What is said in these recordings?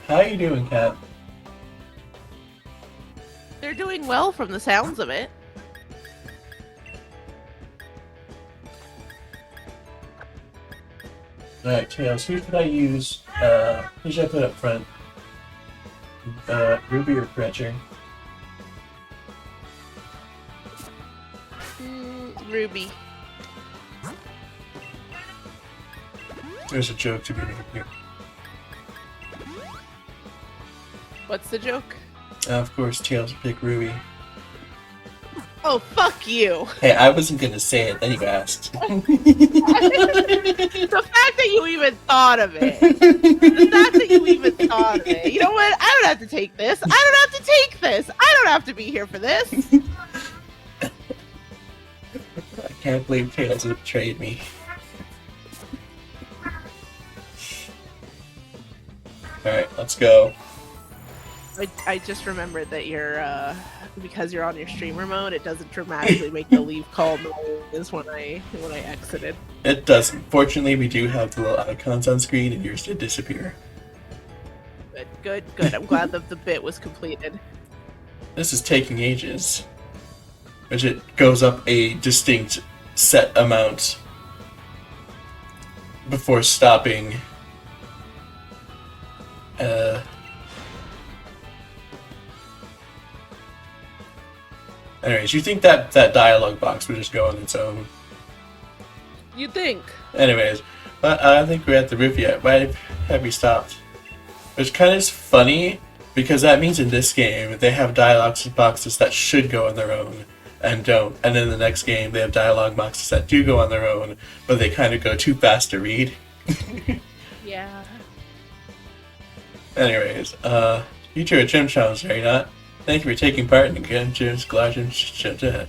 How you doing, Kat? They're doing well from the sounds of it. Alright, Tails, who should I use? Who should I put up front? Ruby or Fletcher? Ruby. There's a joke to be made here. What's the joke? Of course, Tails would pick Ruby. Oh, fuck you! Hey, I wasn't gonna say it, then you asked. The fact that you even thought of it. The fact that you even thought of it. You know what? I don't have to take this. I don't have to take this. I don't have to be here for this. I can't believe Tails has betrayed me. Alright, let's go. I just remembered that you're, because you're on your streamer mode, it doesn't dramatically make the leave call noise when I exited. It doesn't. Fortunately, we do have the little icons on screen, and yours did disappear. Good. I'm glad that the bit was completed. This is taking ages. Which it goes up a distinct set amount before stopping. Anyways, you think that dialogue box would just go on its own? You'd think. Anyways, but I don't think we're at the roof yet. Why have we stopped? Which kind of is funny, because that means in this game they have dialogue boxes that should go on their own and don't. And then the next game they have dialogue boxes that do go on their own, but they kind of go too fast to read. Yeah. Anyways, you two are gym challengers, are you not? Thank you for taking part in the gym's yeah,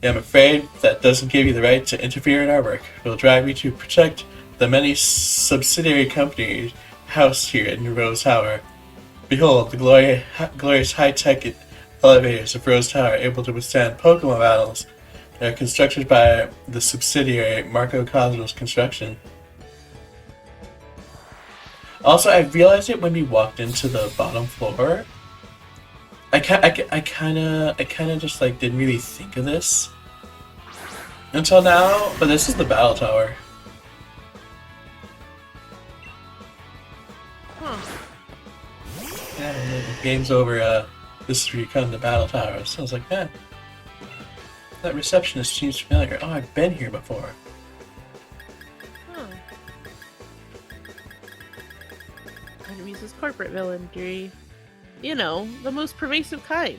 I'm afraid that doesn't give you the right to interfere in our work. We'll drive you to protect the many subsidiary companies housed here in Rose Tower. Behold, the glorious high-tech elevators of Rose Tower able to withstand Pokemon battles. They are constructed by the subsidiary Marco Cosmos Construction. Also, I realized it when we walked into the bottom floor. I kind of just like didn't really think of this until now, but this is the battle tower. Huh. Yeah, the game's over. This is where you come to the battle tower. So I was like, that receptionist seems familiar. Oh, I've been here before. Huh. Enemies is corporate villainry. You know, the most pervasive kind.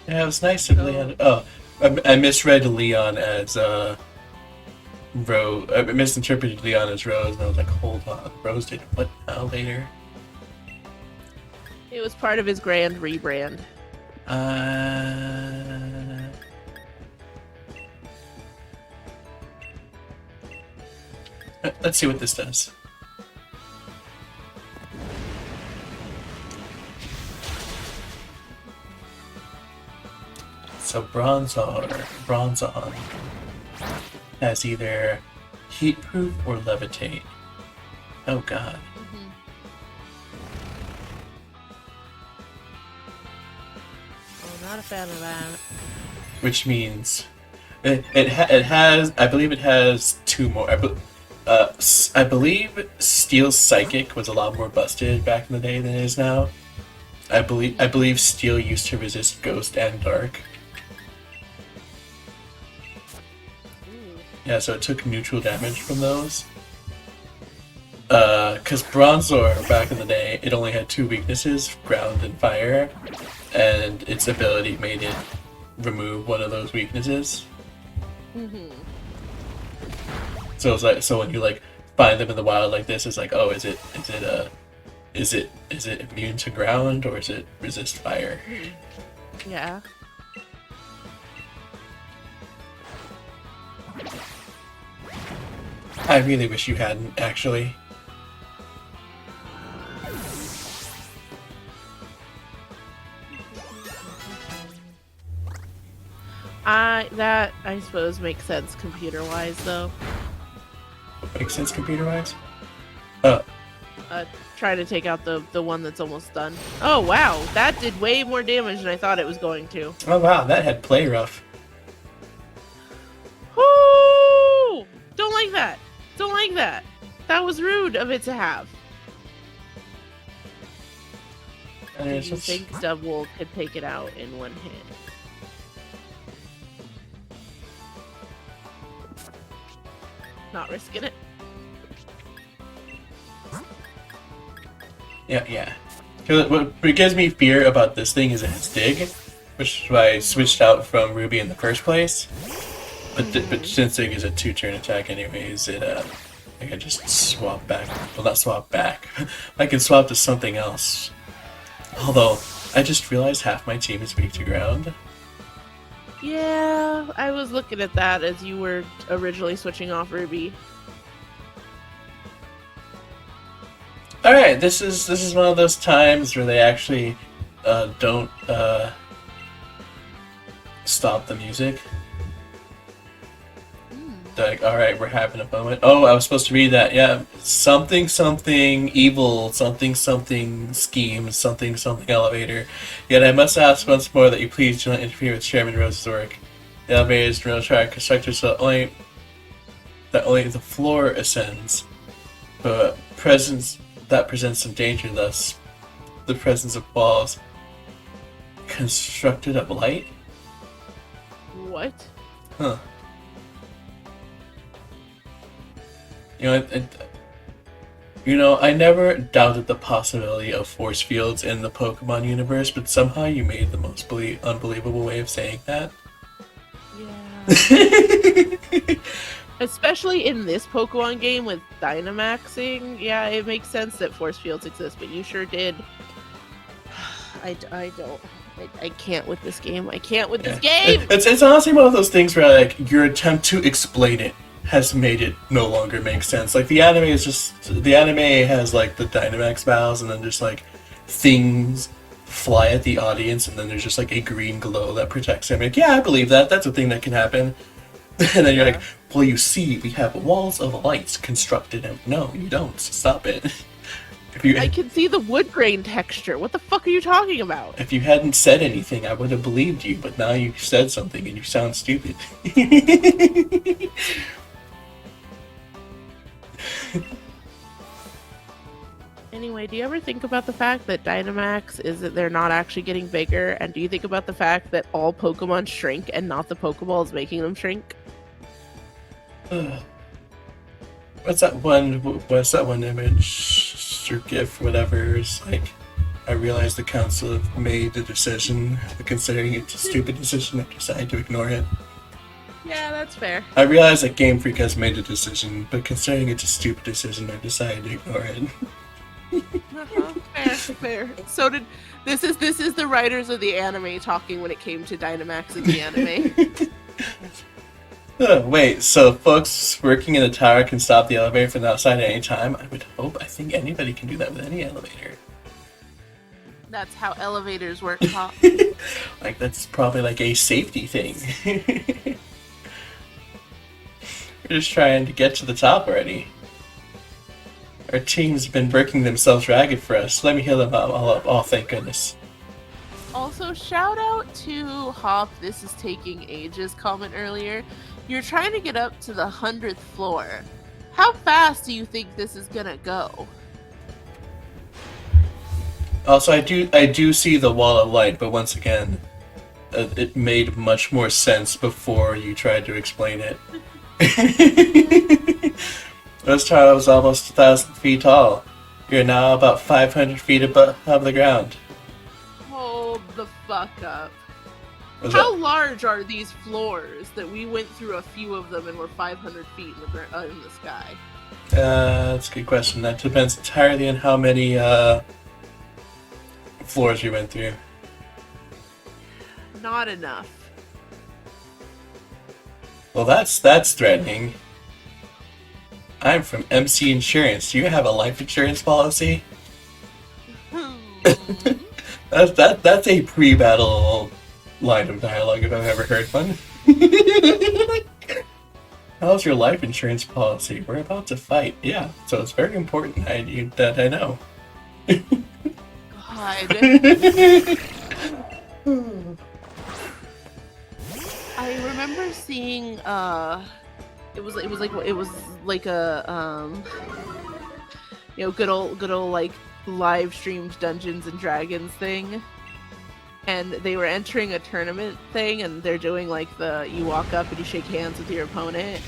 Yeah, it was nice of Leon. Oh, I misread Leon as Rose. I misinterpreted Leon as Rose, and I was like, hold on, Rose did what now later? It was part of his grand rebrand. Let's see what this does. So Bronzon has either heatproof or levitate. Oh god. Mm-hmm. Well, not a fan of that. Which means it has, I believe it has two more. I believe Steel Psychic was a lot more busted back in the day than it is now. I believe Steel used to resist Ghost and Dark. Ooh. Yeah, so it took neutral damage from those. Because Bronzor back in the day, it only had two weaknesses, ground and fire, and its ability made it remove one of those weaknesses. Mm-hmm. So it's like, so when you like find them in the wild like this, it's like, oh, is it immune to ground or is it resist fire? Yeah. I really wish you hadn't, actually. That I suppose makes sense computer-wise, though. Makes sense computer-wise? Oh. Trying to take out the one that's almost done. Oh wow, that did way more damage than I thought it was going to. Oh wow, that had play rough. Whoo! Don't like that. Don't like that. That was rude of it to have. Do you think Double could take it out in one hit? Not risking it. Yeah. What gives me fear about this thing is its dig, which is why I switched out from Ruby in the first place. But since dig is a 2-turn attack anyways, I can just swap back. Well, not swap back. I can swap to something else. Although, I just realized half my team is weak to ground. Yeah, I was looking at that as you were originally switching off Ruby. Alright, this is one of those times where they actually don't stop the music. Like, alright, we're having a moment. Oh, I was supposed to read that. Yeah, something evil, something scheme, something elevator. Yet I must ask once more that you please do not interfere with Chairman Rose's work. The elevator is rail track constructed so that only the floor ascends. But that presents some danger, thus the presence of walls constructed of light? What? Huh. I never doubted the possibility of force fields in the Pokemon universe, but somehow you made the most unbelievable way of saying that. Yeah. Especially in this Pokemon game with Dynamaxing, yeah, it makes sense that force fields exist, but you sure did. I can't with this game. I can't with this game! It's honestly one of those things where, like, your attempt to explain it has made it no longer make sense. Like, the anime has, like, the Dynamax battles, and then there's, like, things fly at the audience, and then there's just, like, a green glow that protects him. Like, yeah, I believe that. That's a thing that can happen. And then you're like, well, you see, we have walls of lights constructed. And no, you don't. Stop it. I can see the wood grain texture. What the fuck are you talking about? If you hadn't said anything, I would have believed you, but now you said something and you sound stupid. Anyway, do you ever think about the fact that Dynamax is that they're not actually getting bigger? And do you think about the fact that all Pokemon shrink and not the Pokeballs making them shrink? What's that one image or GIF, whatever? It's like, I realize the council have made the decision, but considering it's a stupid decision, I decided to ignore it. Yeah, that's fair. I realize that Game Freak has made a decision, but considering it's a stupid decision, I decided to ignore it. Fair. So this is the writers of the anime talking when it came to Dynamax in the anime. Wait, so folks working in the tower can stop the elevator from the outside at any time? I think anybody can do that with any elevator. That's how elevators work, Pop. Like, that's probably like a safety thing. We're just trying to get to the top already. Our team's been working themselves ragged for us. Let me heal them all up. Oh, thank goodness. Also, shout out to Hop, this is taking ages comment earlier. You're trying to get up to the 100th floor. How fast do you think this is gonna go? Also, I do see the wall of light, but once again, it made much more sense before you tried to explain it. This tower was almost 1,000 feet tall. You're now about 500 feet above the ground. Hold the fuck up. What's How that? large are these floors that we went through a few of them and we're 500 feet in the sky? That's a good question. That depends entirely on how many floors you went through. Not enough. Well, that's threatening. I'm from MC Insurance. Do you have a life insurance policy? That's a pre-battle line of dialogue if I've ever heard one. How's your life insurance policy? We're about to fight. Yeah, so it's very important that I know. God. I remember seeing it was like a good old like live streamed Dungeons and Dragons thing. And they were entering a tournament thing, and they're doing like you walk up and you shake hands with your opponent,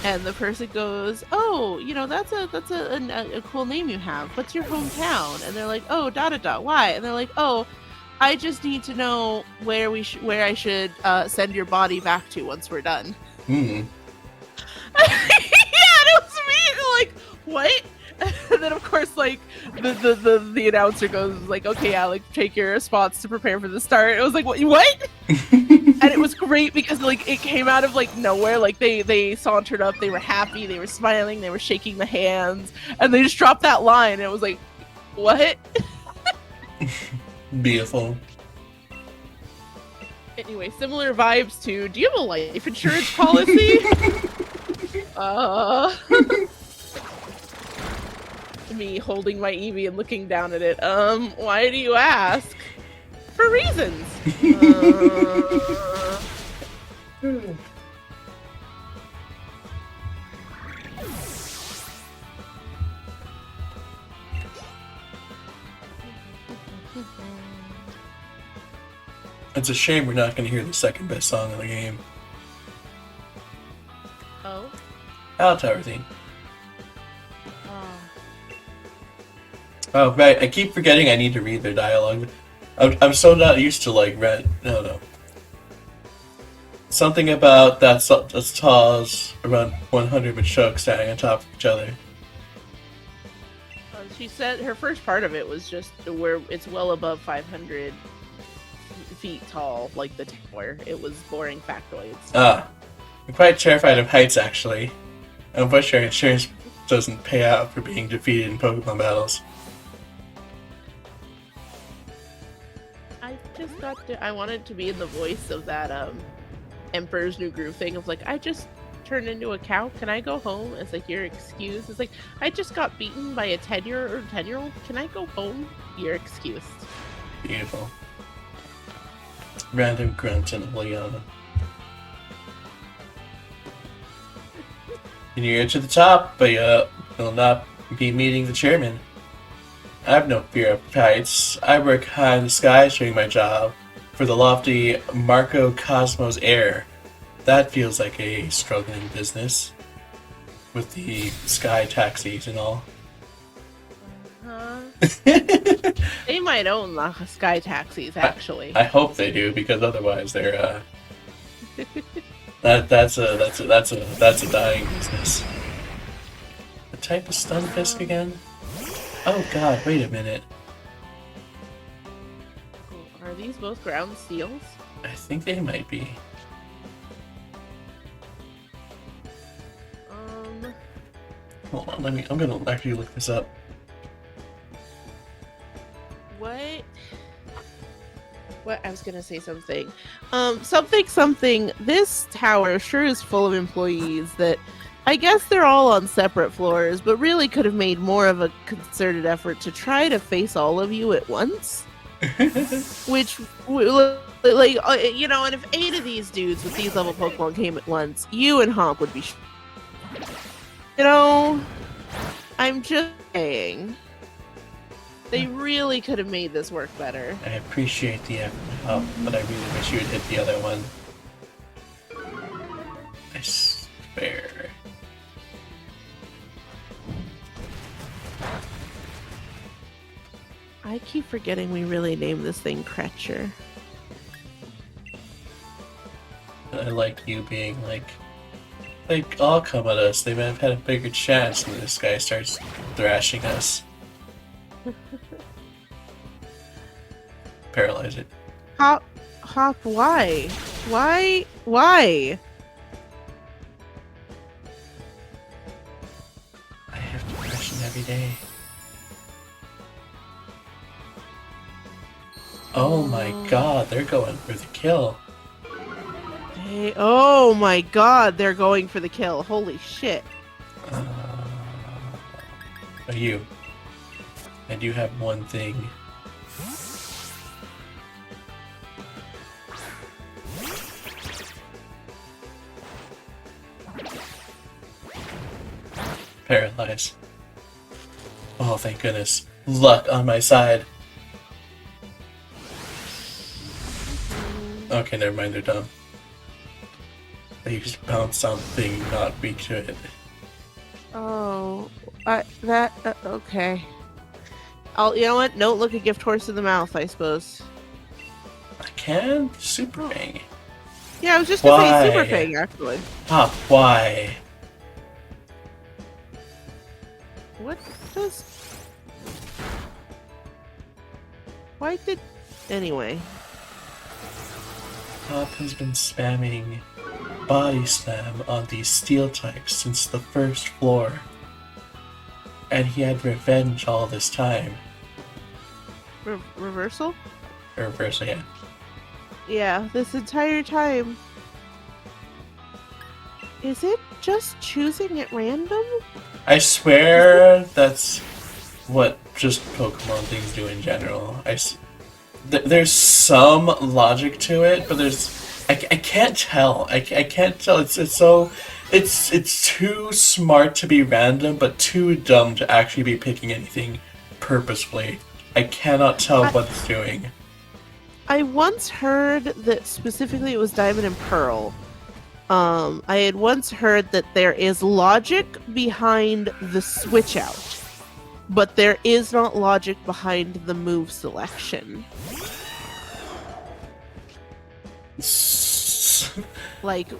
and the person goes, "Oh, that's a cool name you have. What's your hometown?" And they're like, "Oh, why?" And they're like, "Oh, I just need to know where I should send your body back to once we're done." Hmm. Yeah, and it was me. Like, what? And then of course, like the announcer goes like, "Okay, Alec, take your spots to prepare for the start." It was like, what? And it was great because like it came out of like nowhere. Like they sauntered up, they were happy, they were smiling, they were shaking the hands, and they just dropped that line. And it was like, what? Beautiful. Anyway, similar vibes to. Do you have a life insurance policy? Me holding my Eevee and looking down at it. Why do you ask? For reasons. It's a shame we're not going to hear the second best song in the game. Oh? Tower theme. Oh, right. I keep forgetting I need to read their dialogue. I'm so not used to, like, No. Something about that's tall as around 100 Machoke standing on top of each other. She said her first part of it was just where it's well above 500 feet tall, like the tower. It was boring factoids. I'm quite terrified of heights, actually. Unfortunately, insurance doesn't pay out for being defeated in Pokemon battles. I wanted to be in the voice of that Emperor's New Groove thing of like, I just turned into a cow, can I go home? It's like, your excuse. It's like, I just got beaten by a 10-year-old, can I go home? Your excuse. Beautiful. Random grunt and Leona. And you're to the top, but you'll not be meeting the chairman. I have no fear of heights. I work high in the skies doing my job for the lofty Marco Cosmos Air. That feels like a struggling business with the sky taxis and all. They might own the sky taxis, actually. I hope they do, because otherwise they're that's a dying business. What type of Stunfisk again? Oh god, wait a minute. Are these both ground seals? I think they might be. Hold on, I'm gonna actually look this up. What? I was gonna say something. Something. This tower sure is full of employees that I guess they're all on separate floors, but really could have made more of a concerted effort to try to face all of you at once. Which, like, and if 8 of these dudes with these level Pokemon came at once, you and Honk would be. I'm just saying. They really could have made this work better. I appreciate the effort, but I really wish you would hit the other one. I swear. I keep forgetting we really named this thing Kretcher. I like you being like, all come at us. They might have had a bigger chance when this guy starts thrashing us. Paralyze it. Hop, why? Why? I have depression every day. Oh my god, they're going for the kill. Oh my god, they're going for the kill. Holy shit. You. I do have one thing. Paralyze. Oh, thank goodness. Luck on my side. Okay, never mind, they're dumb. They just bounce on the thing, not be to it. Oh, okay. You know what? Don't look a gift horse in the mouth, I suppose. I can? Super Fang. Yeah, I was just gonna say Super Fang, actually. Pop, why? What does... Why did... Anyway. Pop has been spamming Body Slam on these steel types since the first floor. And he had revenge all this time. Reversal? Reversal, yeah. Yeah, this entire time. Is it just choosing at random? I swear that's what just Pokemon things do in general. There's some logic to it, but I can't tell. I can't tell. It's too smart to be random, but too dumb to actually be picking anything purposefully. I cannot tell what it's doing. I once heard that specifically it was Diamond and Pearl. I had once heard that there is logic behind the switch out, but there is not logic behind the move selection. Like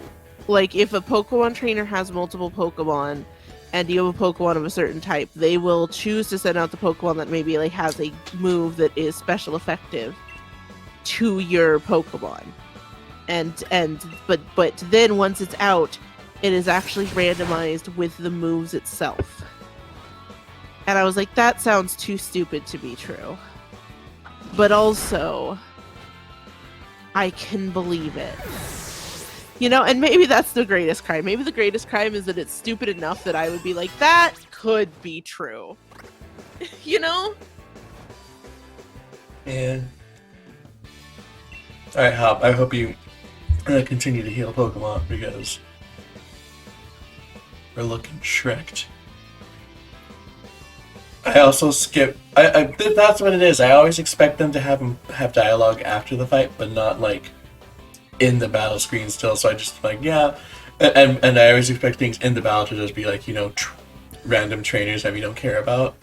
if a Pokemon trainer has multiple Pokemon and you have a Pokemon of a certain type, they will choose to send out the Pokemon that maybe like has a move that is special effective to your Pokemon. But then once it's out, it is actually randomized with the moves itself. And I was like, that sounds too stupid to be true. But also, I can believe it. You know, and maybe that's the greatest crime. Maybe the greatest crime is that it's stupid enough that I would be like, that could be true. You know? Yeah. Alright, Hop, I hope you continue to heal Pokemon because we're looking Shrek'd. I also skip. That's what it is. I always expect them to have dialogue after the fight, but not like in the battle screen still. So I just like and I always expect things in the battle to just be like random trainers that we don't care about.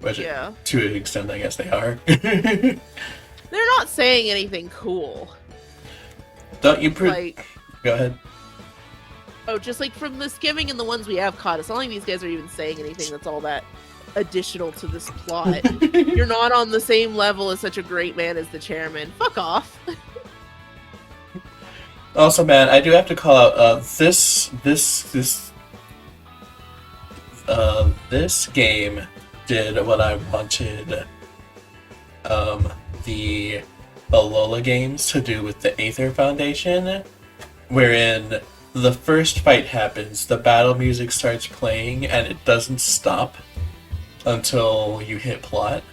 Which to an extent, I guess they are. They're not saying anything cool. Don't you Go ahead. Oh, just like from the skimming and the ones we have caught, it's not like these guys are even saying anything that's all that additional to this plot. You're not on the same level as such a great man as the chairman. Fuck off. Also, man, I do have to call out this game did what I wanted the Alola games to do with the Aether Foundation, wherein the first fight happens, the battle music starts playing, and it doesn't stop until you hit plot.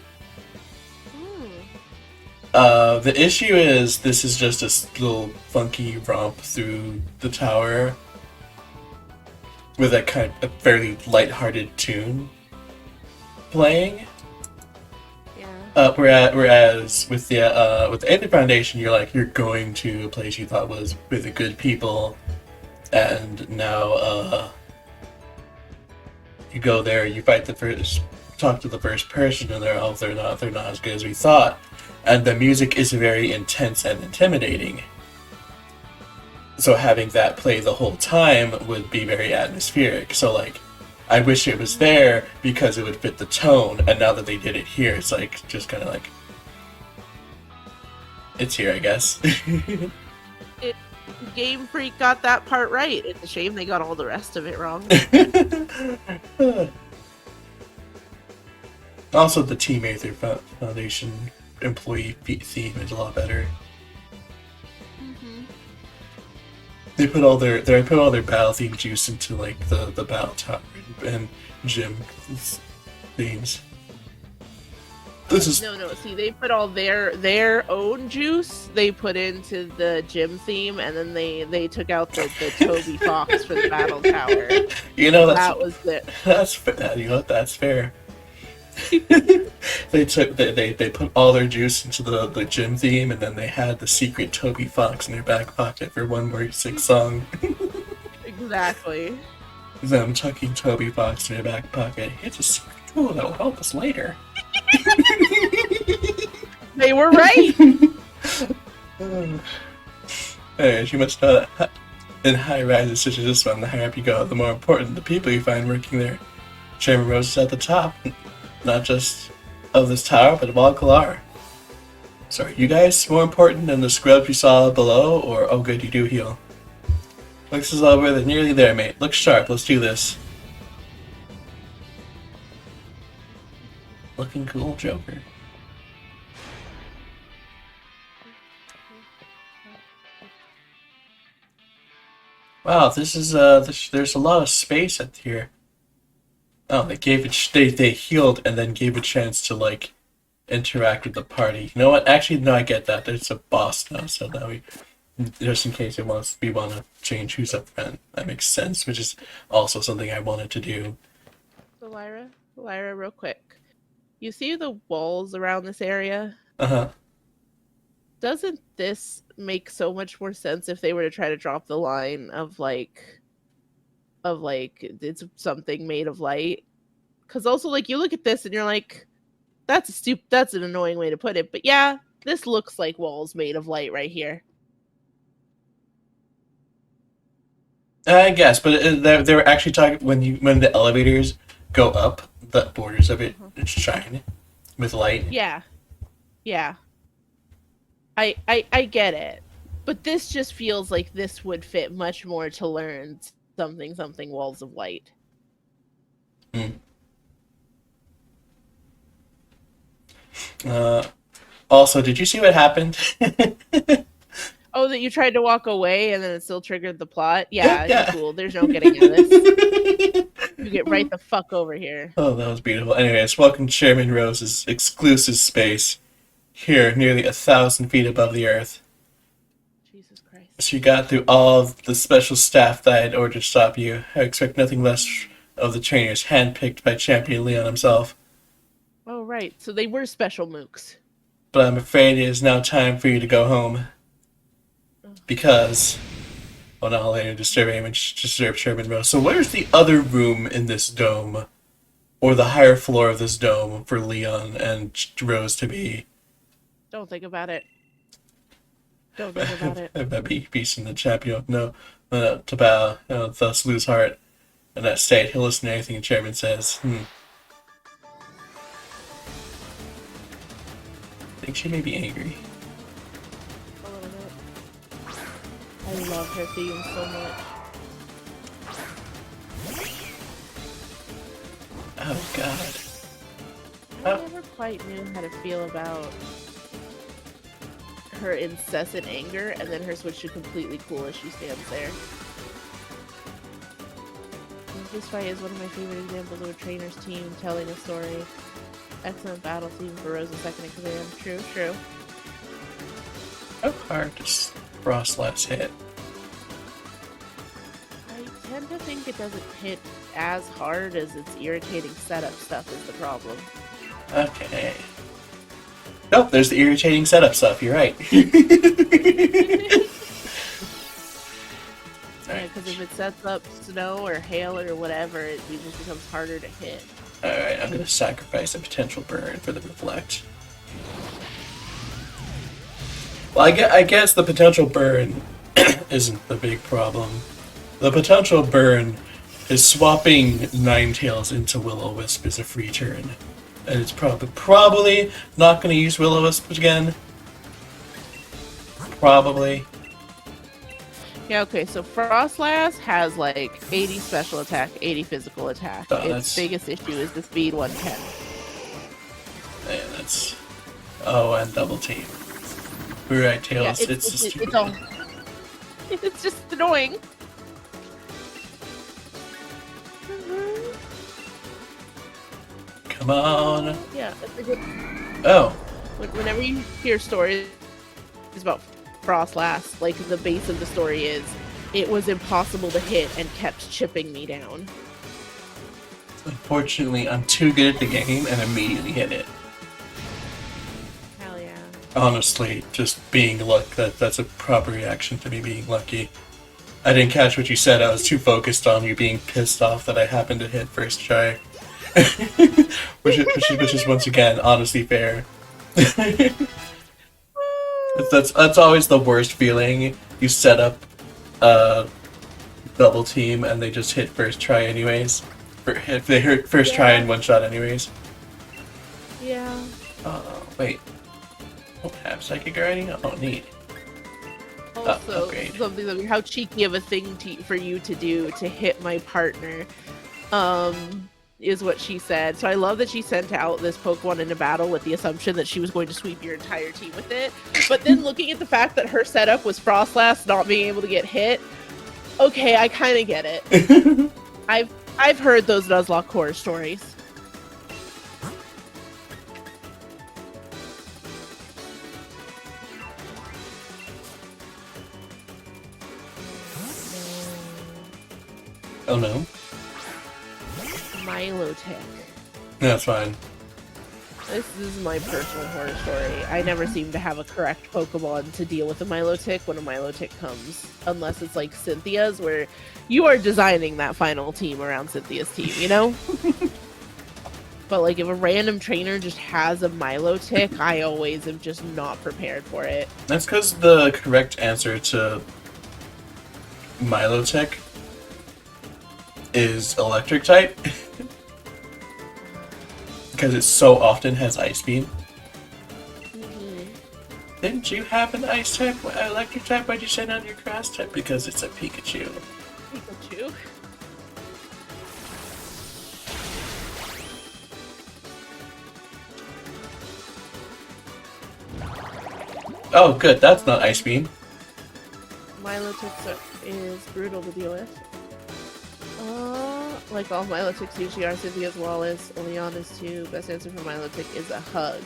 The issue is this is just a little funky romp through the tower with a fairly lighthearted tune playing. Whereas with the Aether Foundation, you're going to a place you thought was with the good people, and now you go there, you talk to the first person, and they're not as good as we thought, and the music is very intense and intimidating. So having that play the whole time would be very atmospheric. So I wish it was there because it would fit the tone, and now that they did it here, it's just kind of it's here, I guess. Game Freak got that part right. It's a shame they got all the rest of it wrong. Also, the Team Aether Foundation employee theme is a lot better. Mm-hmm. They put all their battle theme juice into like the battle tower and gym themes. This is No. See, they put all their own juice. They put into the gym theme, and then they took out the Toby Fox for the battle tower. You know That was it. That's fair. You know what? That's fair. They put all their juice into the gym theme, and then they had the secret Toby Fox in their back pocket for one more sick song. Exactly. Them tucking Toby Fox in their back pocket. It's a secret tool that will help us later. They were right. Hey, you must know that in high rises such as this one, the higher up you go, the more important the people you find working there. Chairman Rose is at the top, not just of this tower, but of all Galar. So are you guys more important than the scrubs you saw below, or oh good, you do heal? Looks as though we're nearly there, mate. Look sharp, let's do this. Looking cool, Joker. Wow, this is there's a lot of space up here. Oh, they gave it. They healed and then gave a chance to like interact with the party. You know what? Actually, no, I get that. There's a boss now, so now we just in case we want to change who's up front. That makes sense, which is also something I wanted to do. So Lyra, real quick. You see the walls around this area? Uh-huh. Doesn't this make so much more sense if they were to try to drop the line of like it's something made of light? Because also like you look at this and you're like, that's an annoying way to put it. But yeah, this looks like walls made of light right here. I guess, but they were actually talking when the elevators go up, the borders of it shine with light. Yeah. I get it, but this just feels like this would fit much more to learn something walls of light. Also, did you see what happened? Oh, that you tried to walk away and then it still triggered the plot? Yeah. Cool. There's no getting out of this. You get right the fuck over here. Oh, that was beautiful. Anyways, welcome to Chairman Rose's exclusive space. Here, nearly 1,000 feet above the earth. Jesus Christ. So you got through all of the special staff that I had ordered to stop you. I expect nothing less of the trainers handpicked by Champion Leon himself. Oh, right. So they were special mooks. But I'm afraid it is now time for you to go home. Because... well, now I'll later disturb Chairman Rose. So where's the other room in this dome? Or the higher floor of this dome for Leon and Rose to be? Don't think about it. That beast in the champion. No, to bow, thus lose heart. In that state, he'll listen to anything the chairman says. I think she may be angry. A little bit. I love her theme so much. Oh, God. I never quite knew how to feel about her incessant anger and then her switch to completely cool as she stands there. This fight is one of my favorite examples of a trainer's team telling a story. Excellent battle team for Rose's second in command. True. How hard does Frost last hit? I tend to think it doesn't hit as hard as its irritating setup stuff is the problem. Okay. Nope, there's the irritating setup stuff, you're right. Yeah, because if it sets up snow or hail or whatever, it just becomes harder to hit. Alright, I'm going to sacrifice a potential burn for the reflect. Well, I guess the potential burn isn't the big problem. The potential burn is swapping Ninetales into Will-O-Wisp as a free turn. And it's probably not going to use Will-O-Wisp again. Probably. Yeah, okay, so Frostlass has like 80 special attack, 80 physical attack. Oh, its biggest issue is the speed 110. Yeah, Oh, and double team. Right, Tails. Yeah, it's just it's all. It's just annoying. Come on. Yeah, it's a good. Oh. Whenever you hear stories about Frost Last, like the base of the story is, it was impossible to hit and kept chipping me down. Unfortunately, I'm too good at the game and immediately hit it. Hell yeah. Honestly, just being that's a proper reaction to me being lucky. I didn't catch what you said. I was too focused on you being pissed off that I happened to hit first try. which is once again honestly fair. That's always the worst feeling. You set up double team and they just hit first try anyways. If they hit first try in one shot anyways. Yeah. Wait. Don't have psychic already? Oh, neat. Also, something how cheeky of a thing for you to do to hit my partner, is what she said. So I love that she sent out this Pokemon into battle with the assumption that she was going to sweep your entire team with it. But then looking at the fact that her setup was Frostlass not being able to get hit, okay, I kind of get it. I've heard those Nuzlocke horror stories. Oh no. Milotic. That's fine. This is my personal horror story. I never seem to have a correct Pokemon to deal with a Milotic when a Milotic comes. Unless it's like Cynthia's, where you are designing that final team around Cynthia's team, you know? But like if a random trainer just has a Milotic, I always am just not prepared for it. That's because the correct answer to Milotic is electric type. Because it so often has Ice Beam. Didn't you have an ice type, electric type? Why'd you send on your grass type? Because it's a Pikachu. Pikachu? Oh, good. That's not Ice Beam. Milotic is brutal to deal with. Like all Milotics usually are, Cynthia's Wallace, Oleana's too. Best answer for Milotic is a hug.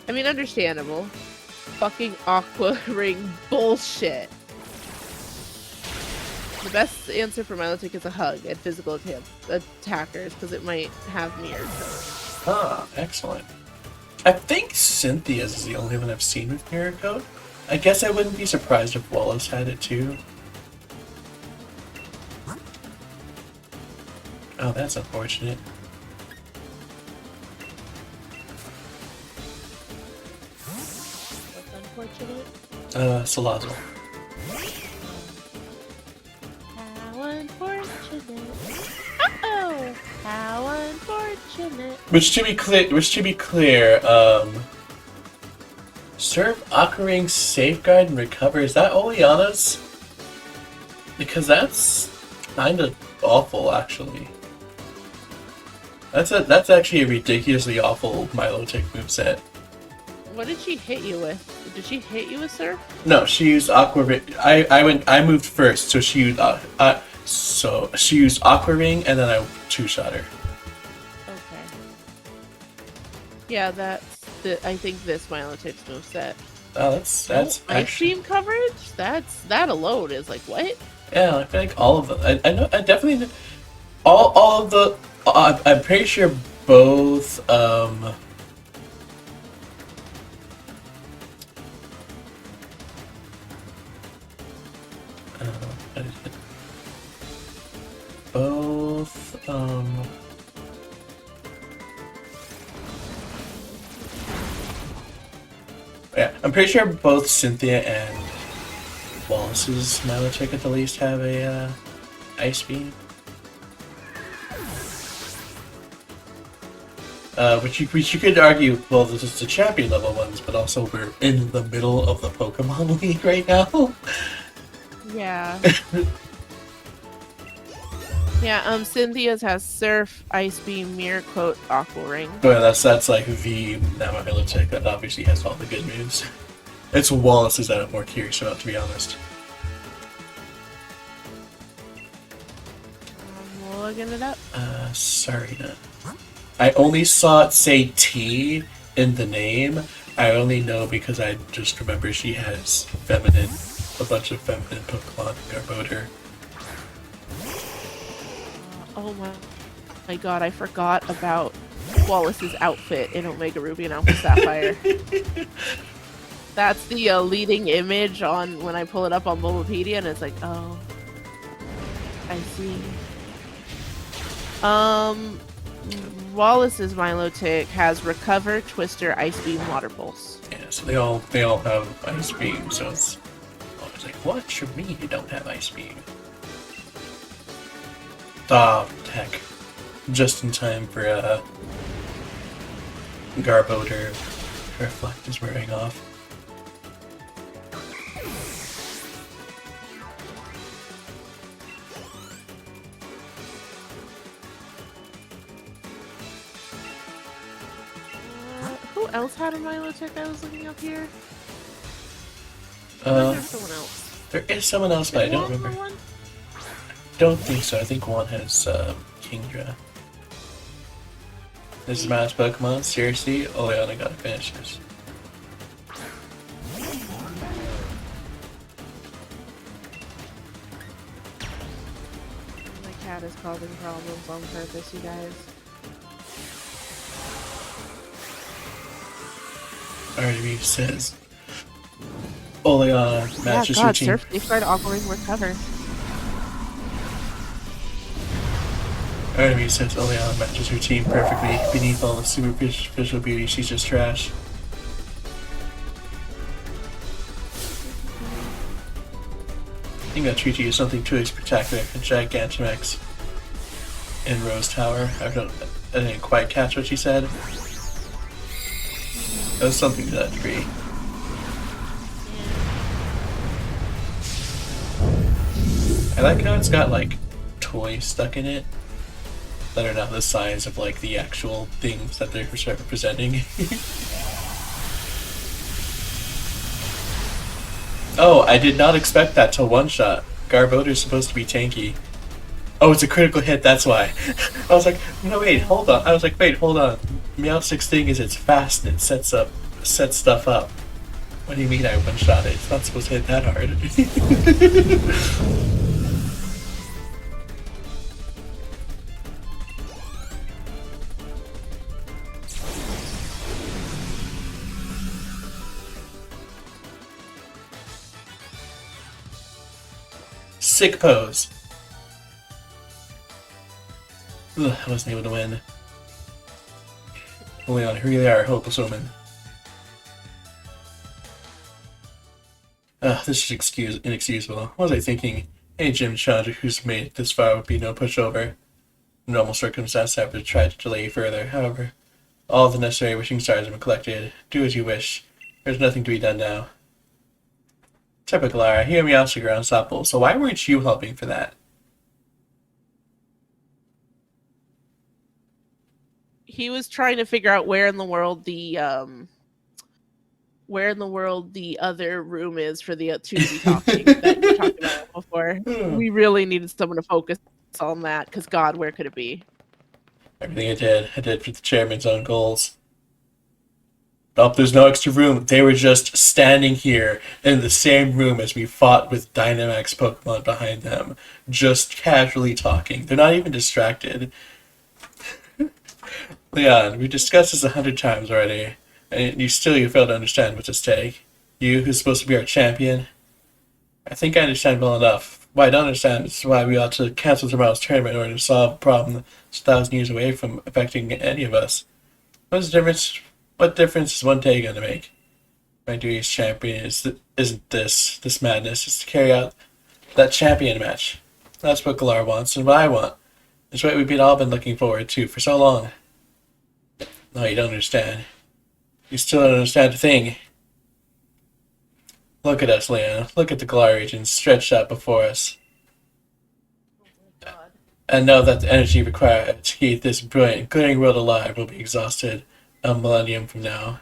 I mean, understandable. Fucking Aqua Ring bullshit. The best answer for Milotic is a hug at physical attackers, because it might have mirrored code. Ah, excellent. I think Cynthia's is the only one I've seen with mirror code. I guess I wouldn't be surprised if Wallace had it too. Oh, that's unfortunate. What's unfortunate? Salazzle. How unfortunate. Uh-oh! How unfortunate. Which to be clear, serve Aquaring, Safeguard, and Recover. Is that Oleana's? Because that's kinda awful, actually. That's actually a ridiculously awful Milotic moveset. What did she hit you with? Did she hit you with Surf? No, she used Aqua. I moved first, so she used she used Aqua Ring, and then I two-shot her. Okay. Yeah, I think this Milotic's moveset. Oh, that's Ice Beam coverage. That alone is like what? Yeah, I feel like all of them. I know. I definitely all of the. I'm pretty sure both. Both. Yeah, I'm pretty sure both Cynthia and Wallace's Milotic at the least have a Ice Beam. Which you could argue, well, this is the champion level ones, but also we're in the middle of the Pokemon League right now. Yeah. Yeah, Cynthia's has Surf, Ice Beam, Mirror Coat, Aqua Ring. Oh, yeah, that's like the Namilotic that obviously has all the good moves. It's Wallace's that I'm more curious about, to be honest. I'm looking it up. Sorry, no. I only saw it say T in the name. I only know because I just remember she has a bunch of feminine Pokemon in Garbodor. Oh my god, I forgot about Wallace's outfit in Omega Ruby and Alpha Sapphire. That's the leading image on when I pull it up on Bulbapedia, and it's like, oh, I see. Wallace's Milotic has Recover, Twister, Ice Beam, Water Pulse. Yeah, so they all have Ice Beam, so it's always like, what? You mean you don't have Ice Beam? Ah, heck. Just in time for Garbodor. Reflect is wearing off. Who else had a Milotic I was looking up here? There's someone else. There is someone else, but I don't remember. One? Don't think so. I think one has Kingdra. This is my last Pokemon. Seriously? Oh yeah, I gotta finish this. My cat is causing problems on purpose, you guys. Artemis says Oleana matches yeah, God, routine. Surf, Safeguard, Aqua Ring, Recover. Artemis says Oleana matches her team perfectly. Beneath all the superficial beauty, she's just trash. I think that Treaty is something truly spectacular. A Gigantamax in Rose Tower. I didn't quite catch what she said. It was something to that degree. I like how it's got like toys stuck in it that are not the size of like the actual things that they're representing. Oh, I did not expect that to one shot. Garbodor's supposed to be tanky. Oh, it's a critical hit, that's why. I was like, no wait, hold on. I was like, wait, hold on. Meowth's thing is it's fast and it sets stuff up. What do you mean I one shot it? It's not supposed to hit that hard. Sick pose. Ugh, I wasn't able to win. Leon, here you are, hopeless woman. This is inexcusable. What was I thinking? Any gym challenger who's made it this far would be no pushover. In normal circumstances, I would try to delay you further. However, all the necessary wishing stars have been collected. Do as you wish. There's nothing to be done now. Typical Lara, hear me out, Sugar Unstoppable. So why weren't you helping for that? He was trying to figure out where in the world the other room is for the two to be talking that you talked about before. We really needed someone to focus on that because God, where could it be? Everything I did for the chairman's own goals. Oh, there's no extra room. They were just standing here in the same room as we fought with Dynamax Pokemon behind them, just casually talking. They're not even distracted. Leon, we've discussed this 100 times already, and you fail to understand what's at stake. You, who's supposed to be our champion? I think I understand well enough. What I don't understand is why we ought to cancel tomorrow's tournament in order to solve a problem that's 1,000 years away from affecting any of us. What's the difference? What difference is one day going to make? My duty as champion isn't this madness. It's to carry out that champion match. That's what Galar wants, and what I want. It's what we've all been looking forward to for so long. No, you don't understand. You still don't understand a thing. Look at us, Leon. Look at the Galar region stretched out before us. and know that the energy required to keep this brilliant, glittering world alive will be exhausted a millennium from now.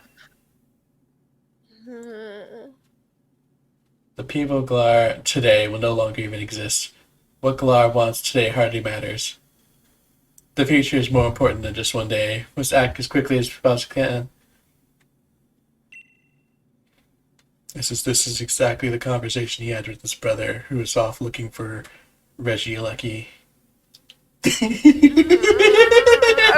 The people of Galar today will no longer even exist. What Galar wants today hardly matters. The future is more important than just one day. We must act as quickly as we possibly can. This is exactly the conversation he had with his brother, who was off looking for Reggie Lucky. I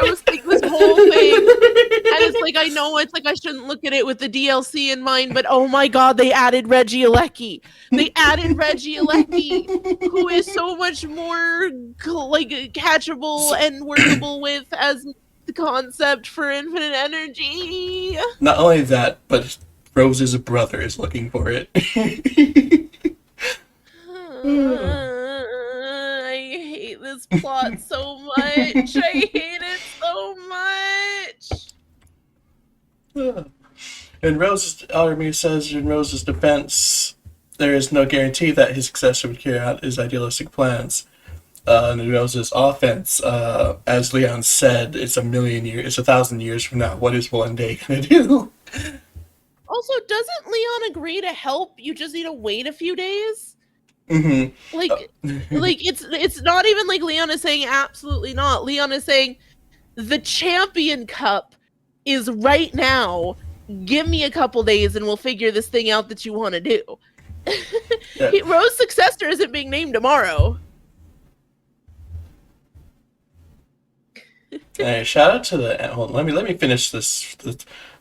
was thinking this whole thing, and it's like, I know it's like I shouldn't look at it with the DLC in mind, but oh my god, they added Reggie Alecki. They added Reggie Alecki, who is so much more like catchable and workable with as the concept for infinite energy. Not only that, but Rose's brother is looking for it. I hate this plot so much. I hate it so much. And Rose's army says in Rose's defense, there is no guarantee that his successor would carry out his idealistic plans. And Rose's offense, as Leon said, it's 1,000 years from now. What is one day gonna do? Also, doesn't Leon agree to help? You just need to wait a few days. Mm-hmm. Like it's not even like Leon is saying absolutely not. Leon is saying the Champion Cup is right now. Give me a couple days and we'll figure this thing out that you want to do. Yeah. Rose's successor isn't being named tomorrow. Hey, shout out to the. Hold on, let me finish this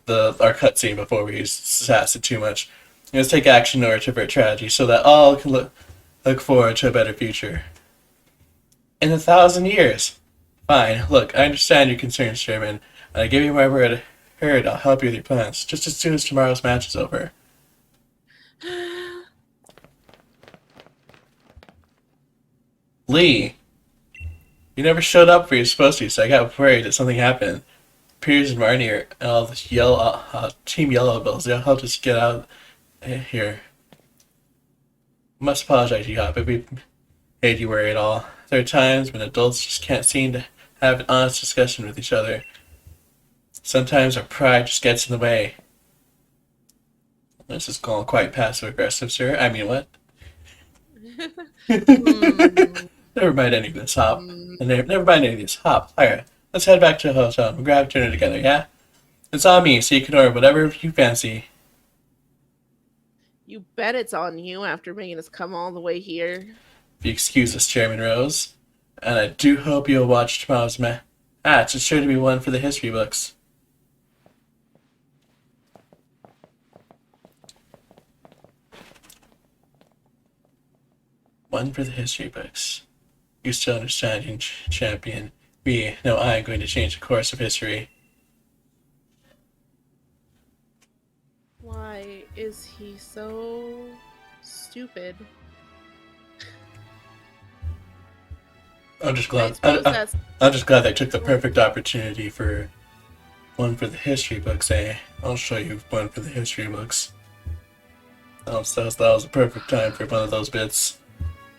our cutscene before we sass it too much. Let's take action in order to avert tragedy, so that all can look forward to a better future. In 1,000 years. Fine. Look, I understand your concerns, Chairman, and I give you my word. Heard, I'll help you with your plans, just as soon as tomorrow's match is over. Lee, you never showed up where you're supposed to, so I got worried that something happened. Piers and Marnie and all the Team Yellow Bills, they'll help us get out here. Must apologize, you hop, if we made you worry at all. There are times when adults just can't seem to have an honest discussion with each other. Sometimes our pride just gets in the way. This is going quite passive-aggressive, sir. I mean, what? Never mind any of this, Hop. Never mind any of this, Hop. Alright, let's head back to the hotel and we'll grab dinner together, yeah? It's on me, so you can order whatever you fancy. You bet it's on you after making us come all the way here. If you excuse us, Chairman Rose. And I do hope you'll watch tomorrow's match. It's sure to be one for the history books. One for the history books. You still understand, champion. We know I am going to change the course of history. Why is he so stupid? I'm just glad. I'm just glad they took the perfect opportunity for one for the history books. I'll show you one for the history books. That was a perfect time for one of those bits.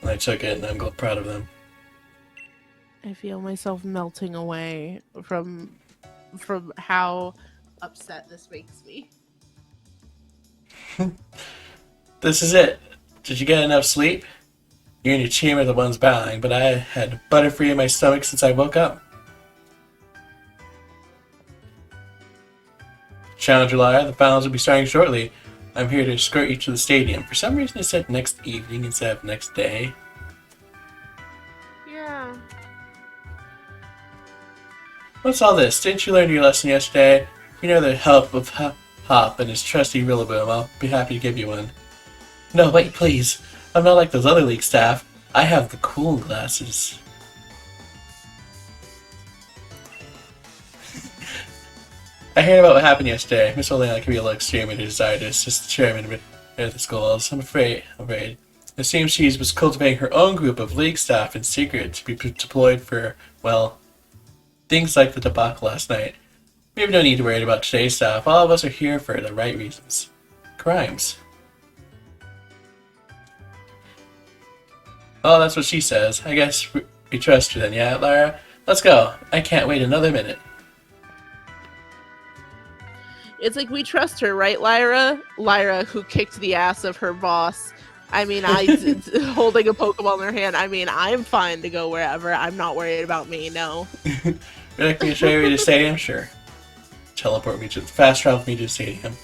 And I took it, and I'm proud of them. I feel myself melting away from how upset this makes me. This is it. Did you get enough sleep? You and your team are the ones battling, but I had butterfree in my stomach since I woke up. Challenger Liar, the finals will be starting shortly. I'm here to escort you to the stadium. For some reason it said next evening instead of next day. Yeah. What's all this? Didn't you learn your lesson yesterday? You know the help of Hop and his trusty Rillaboom. I'll be happy to give you one. No, wait, please. I'm not like those other league staff. I have the cool glasses. I heard about what happened yesterday. Miss Oleana can be a little extreme in her desire to assist the chairman with the schools. I'm afraid. It seems she was cultivating her own group of league staff in secret to be deployed for, well, things like the debacle last night. We have no need to worry about today's staff. All of us are here for the right reasons. Crimes. Oh, that's what she says. I guess We trust her then, yeah, Lyra? Let's go. I can't wait another minute. It's like, we trust her, right, Lyra? Lyra, who kicked the ass of her boss. I mean, holding a Pokeball in her hand. I mean, I'm fine to go wherever. I'm not worried about me, no. Would you like me to show you to the stadium? Sure. Fast travel me to the stadium.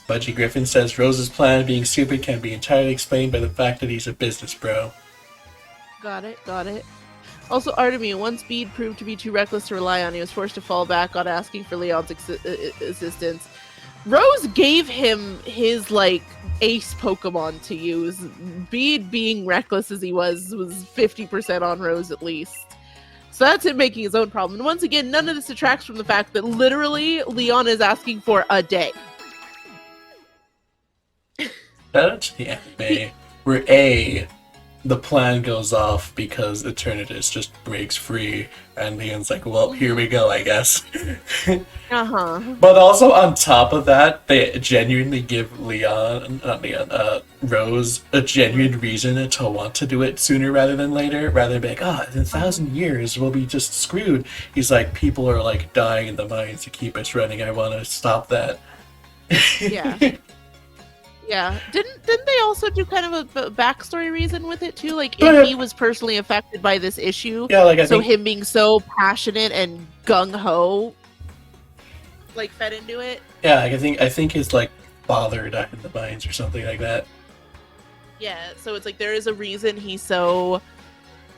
Budgie Griffin says Rose's plan of being stupid can be entirely explained by the fact that he's a business bro. Got it. Also, Artemie, once Bede proved to be too reckless to rely on, he was forced to fall back on asking for Leon's assistance. Rose gave him his, like, ace Pokemon to use. Bede, being reckless as he was 50% on Rose at least. So that's him making his own problem. And once again, none of this detracts from the fact that literally Leon is asking for a day. Shout out to the anime where the plan goes off because Eternatus just breaks free, and Leon's like, well, here we go, I guess. But also on top of that, they genuinely give Rose a genuine reason to want to do it sooner rather than later, rather than be like, in 1,000 years we'll be just screwed. He's like, people are like dying in the mines to keep us running. I want to stop that. Yeah. Yeah. Didn't they also do kind of a backstory reason with it too? Like, if he was personally affected by this issue, I think him being so passionate and gung ho, like, fed into it. Yeah, I think his like father died in the mines or something like that. Yeah, so it's like there is a reason he's so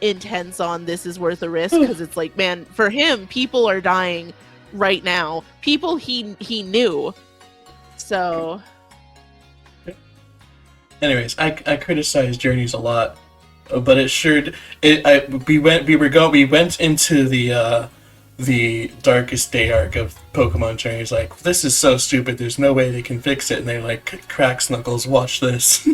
intense on this is worth a risk, because it's like, man, for him, people are dying right now. People he knew. So. Anyways, I criticize Journeys a lot, but it sure we went into the darkest day arc of Pokemon Journeys like, this is so stupid, there's no way they can fix it, and they like, cracks Knuckles, watch this.